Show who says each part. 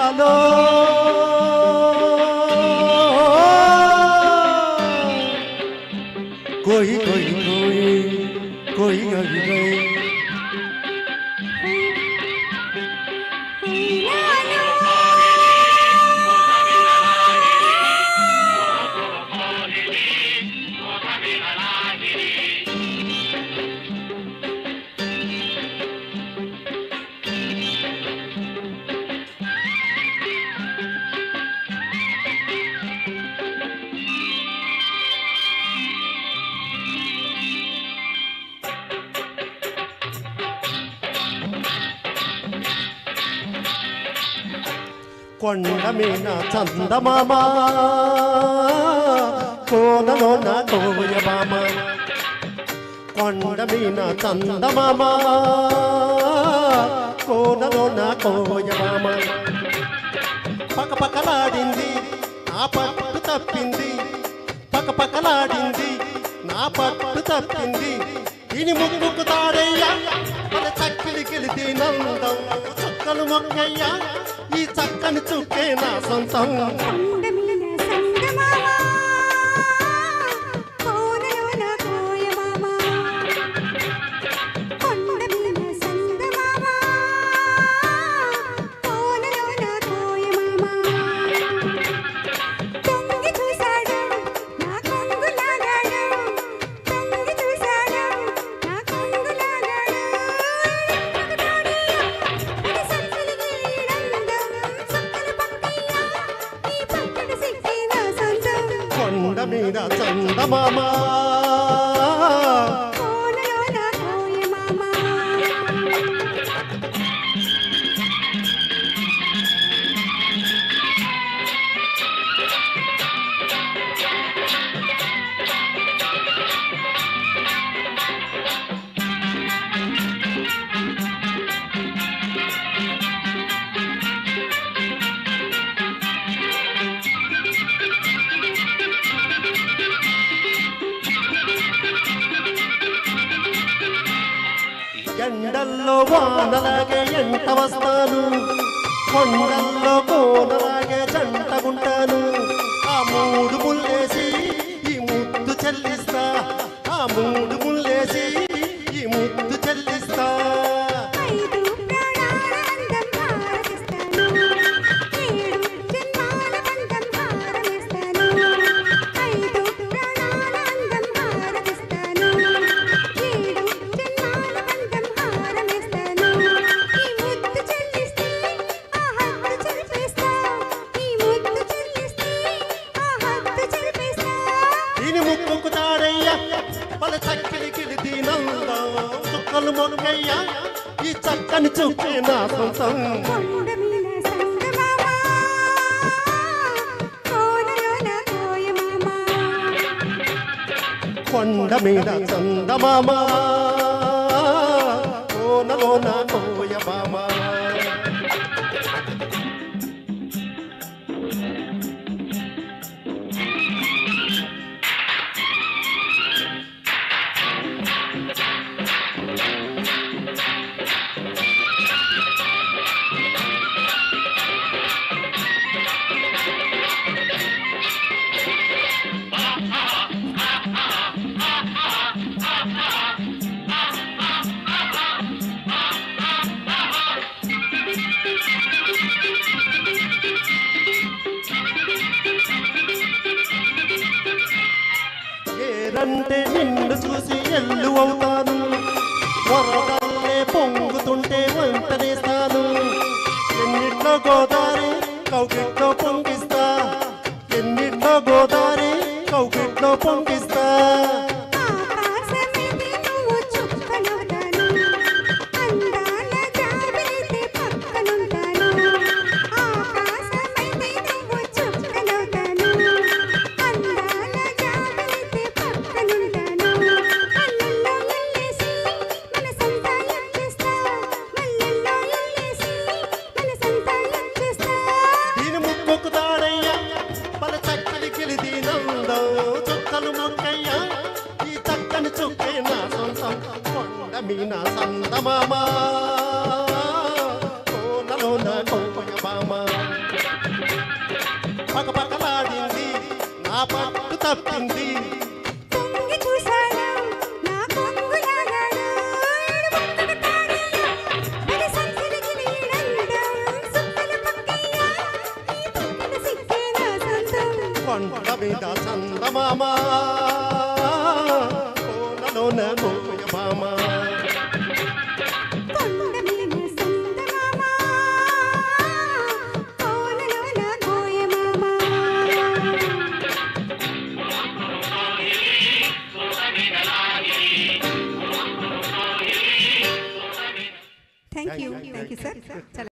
Speaker 1: Hello कोई कोई कोई कोई गई गई కొండ మీద చందమామ కోనలోన కోయమామ కొండ మీద చందమామ కోనలోన కోయమామ పకపకలాడింది నా పట్టు తప్పింది పకపకలాడింది నా పట్టు తప్పింది దీని ముక్కుకు తాడయ్యా మన చక్కిలి కిలిది నందం చుక్కలు మొక్కయ్యా ఈ చక్కని చుక్కే నా సొంతం కొండ మీద చందమామ ఎండల్లో వానలాగే ఎంట వస్తాను కొండల్లో కోనలాగే జంటగుంటాను ఆ మూడు ముల్లేసి ఈ ముద్దు చెల్లిస్తా ఆ మూడు ముల్లేసి ఈ ముద్దు చెల్లిస్తా చుక్కలు మొక్కయ్యా ఈ చక్కని చుక్కే నా సొంతం కొండ మీద చందమామ కోనలోన కోయమామ ఏరంటే నిన్ను చూసి ఎల్లు అవుతాను వరదల్లే పొంగుతుంటే వంటనేస్తాను ఎన్నిట్లో గోదారి కౌగిట్లో పొంగిస్తా ఎన్నిట్లో గోదారి కౌగిట్లో పొంగిస్తా చుక్కలు తప్పింది
Speaker 2: తొంగి చూశాను నా కొంగు లాగాడు ఏడు ముక్కలు తాడయ్యా బలి సంసిరిగిలి నందం సుక్కలు పక్కయ్యా ఈ పక్కన సిక్కే నా సొంతం
Speaker 1: కొండ మీద చందమామ కోనలోన గోయమామ
Speaker 2: కొండ మీద సందమామ కోనలోన గోయమామ థ్యాంక్ యూ సార్.